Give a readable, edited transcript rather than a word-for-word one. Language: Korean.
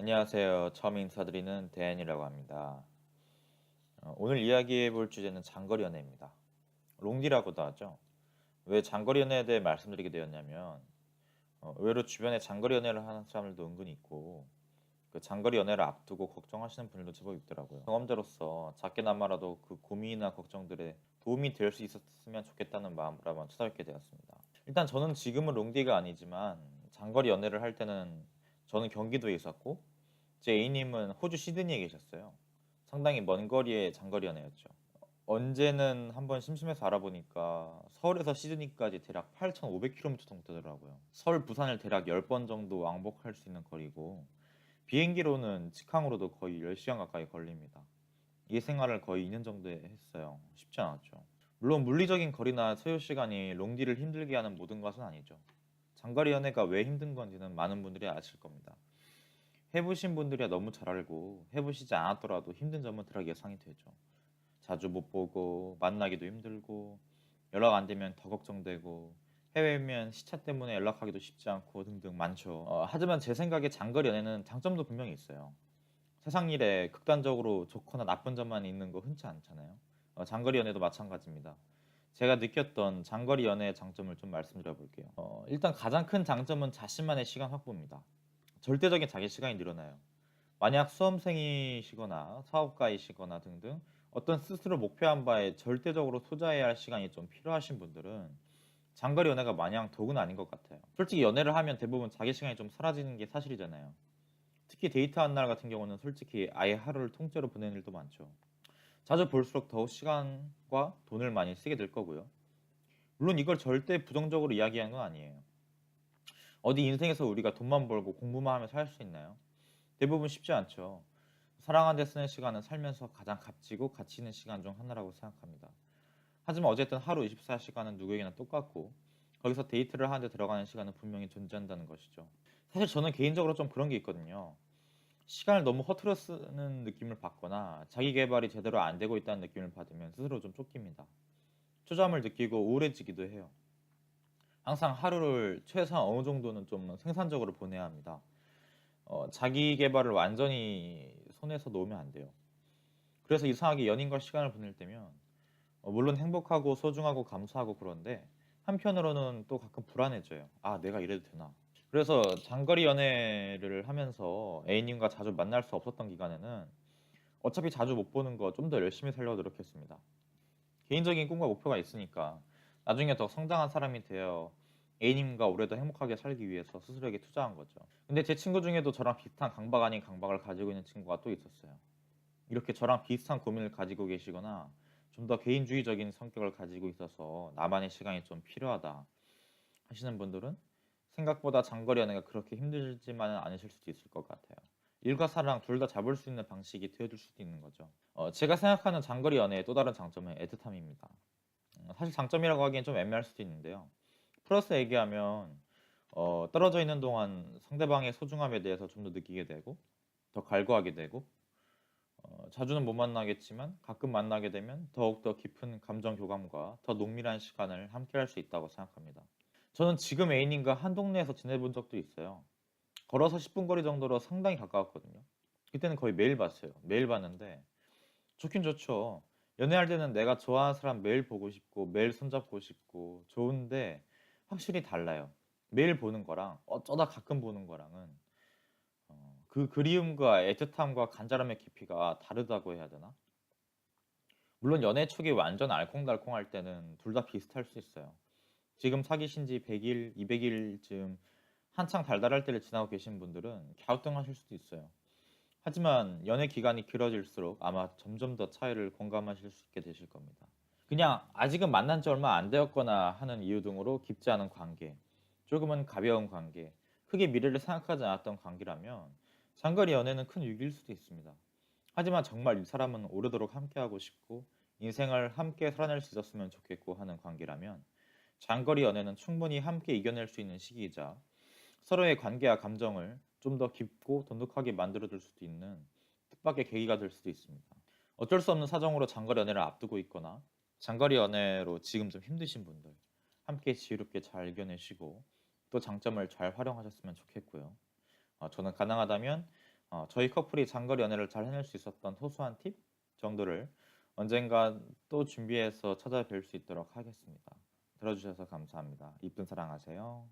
안녕하세요. 처음 인사드리는 대현이라고 합니다. 오늘 이야기해 볼 주제는 장거리 연애입니다. 롱디라고도 하죠. 왜 장거리 연애에 대해 말씀드리게 되었냐면 의외로 주변에 장거리 연애를 하는 사람들도 은근히 있고 그 장거리 연애를 앞두고 걱정하시는 분들도 제법 있더라고요. 경험자로서 작게나마라도 그 고민이나 걱정들에 도움이 될 수 있었으면 좋겠다는 마음으로 한번 찾아뵙게 되었습니다. 일단 저는 지금은 롱디가 아니지만 장거리 연애를 할 때는 저는 경기도에 있었고 제 A님은 호주 시드니에 계셨어요. 상당히 먼 거리의 장거리 연애였죠. 언제는 한번 심심해서 알아보니까 서울에서 시드니까지 대략 8,500km 정도 되더라고요. 서울, 부산을 대략 10번 정도 왕복할 수 있는 거리고 비행기로는 직항으로도 거의 10시간 가까이 걸립니다. 이 생활을 거의 2년 정도 했어요. 쉽지 않았죠. 물론 물리적인 거리나 소요 시간이 롱디를 힘들게 하는 모든 것은 아니죠. 장거리 연애가 왜 힘든 건지는 많은 분들이 아실 겁니다. 해보신 분들이야 너무 잘 알고 해보시지 않았더라도 힘든 점은 대략 예상이 되죠. 자주 못 보고 만나기도 힘들고 연락 안 되면 더 걱정되고 해외면 시차 때문에 연락하기도 쉽지 않고 등등 많죠. 하지만 제 생각에 장거리 연애는 장점도 분명히 있어요. 세상 일에 극단적으로 좋거나 나쁜 점만 있는 거 흔치 않잖아요. 장거리 연애도 마찬가지입니다. 제가 느꼈던 장거리 연애의 장점을 좀 말씀드려 볼게요. 일단 가장 큰 장점은 자신만의 시간 확보입니다. 절대적인 자기 시간이 늘어나요. 만약 수험생이시거나 사업가이시거나 등등 어떤 스스로 목표한 바에 절대적으로 투자해야 할 시간이 좀 필요하신 분들은 장거리 연애가 마냥 독은 아닌 것 같아요. 솔직히 연애를 하면 대부분 자기 시간이 좀 사라지는 게 사실이잖아요. 특히 데이트한 날 같은 경우는 솔직히 아예 하루를 통째로 보내는 일도 많죠. 자주 볼수록 더욱 시간과 돈을 많이 쓰게 될 거고요. 물론 이걸 절대 부정적으로 이야기하는 건 아니에요. 어디 인생에서 우리가 돈만 벌고 공부만 하면 살 수 있나요? 대부분 쉽지 않죠. 사랑하는 데 쓰는 시간은 살면서 가장 값지고 가치 있는 시간 중 하나라고 생각합니다. 하지만 어쨌든 하루 24시간은 누구에게나 똑같고 거기서 데이트를 하는데 들어가는 시간은 분명히 존재한다는 것이죠. 사실 저는 개인적으로 좀 그런 게 있거든요. 시간을 너무 허투루 쓰는 느낌을 받거나 자기 개발이 제대로 안 되고 있다는 느낌을 받으면 스스로 좀 쫓깁니다. 초조함을 느끼고 우울해지기도 해요. 항상 하루를 최소한 어느 정도는 좀 생산적으로 보내야 합니다. 자기 계발을 완전히 손에서 놓으면 안 돼요. 그래서 이상하게 연인과 시간을 보낼 때면 물론 행복하고 소중하고 감사하고 그런데 한편으로는 또 가끔 불안해져요. '아 내가 이래도 되나?' 그래서 장거리 연애를 하면서 A님과 자주 만날 수 없었던 기간에는 어차피 자주 못 보는 거 좀 더 열심히 살려고 노력했습니다. 개인적인 꿈과 목표가 있으니까 나중에 더 성장한 사람이 되어 A님과 오래 더 행복하게 살기 위해서 스스로에게 투자한 거죠. 근데 제 친구 중에도 저랑 비슷한 강박 아닌 강박을 가지고 있는 친구가 또 있었어요. 이렇게 저랑 비슷한 고민을 가지고 계시거나 좀 더 개인주의적인 성격을 가지고 있어서 나만의 시간이 좀 필요하다 하시는 분들은 생각보다 장거리 연애가 그렇게 힘들지만은 않으실 수도 있을 것 같아요. 일과 사랑 둘 다 잡을 수 있는 방식이 되어줄 수도 있는 거죠. 제가 생각하는 장거리 연애의 또 다른 장점은 애틋함입니다. 사실 장점이라고 하기엔 좀 애매할 수도 있는데요. 플러스 얘기하면 떨어져 있는 동안 상대방의 소중함에 대해서 좀 더 느끼게 되고 더 갈구하게 되고 자주는 못 만나겠지만 가끔 만나게 되면 더욱더 깊은 감정 교감과 더 농밀한 시간을 함께할 수 있다고 생각합니다. 저는 지금 애인님과 한 동네에서 지내본 적도 있어요. 걸어서 10분 거리 정도로 상당히 가까웠거든요. 그때는 거의 매일 봤어요. 매일 봤는데 좋긴 좋죠. 연애할 때는 내가 좋아하는 사람 매일 보고 싶고 매일 손잡고 싶고 좋은데 확실히 달라요. 매일 보는 거랑 어쩌다 가끔 보는 거랑은 그 그리움과 애틋함과 간절함의 깊이가 다르다고 해야 되나? 물론 연애 초기 완전 알콩달콩할 때는 둘 다 비슷할 수 있어요. 지금 사귀신 지 100일, 200일쯤 한창 달달할 때를 지나고 계신 분들은 갸우뚱하실 수도 있어요. 하지만 연애 기간이 길어질수록 아마 점점 더 차이를 공감하실 수 있게 되실 겁니다. 그냥 아직은 만난 지 얼마 안 되었거나 하는 이유 등으로 깊지 않은 관계, 조금은 가벼운 관계, 크게 미래를 생각하지 않았던 관계라면 장거리 연애는 큰 위기일 수도 있습니다. 하지만 정말 이 사람은 오래도록 함께하고 싶고 인생을 함께 살아낼 수 있었으면 좋겠고 하는 관계라면 장거리 연애는 충분히 함께 이겨낼 수 있는 시기이자 서로의 관계와 감정을 좀 더 깊고 돈독하게 만들어줄 수도 있는 뜻밖의 계기가 될 수도 있습니다. 어쩔 수 없는 사정으로 장거리 연애를 앞두고 있거나 장거리 연애로 지금 좀 힘드신 분들 함께 지혜롭게 잘 이겨내시고 또 장점을 잘 활용하셨으면 좋겠고요. 저는 가능하다면 저희 커플이 장거리 연애를 잘 해낼 수 있었던 소소한 팁 정도를 언젠가 또 준비해서 찾아뵐 수 있도록 하겠습니다. 들어주셔서 감사합니다. 이쁜 사랑하세요.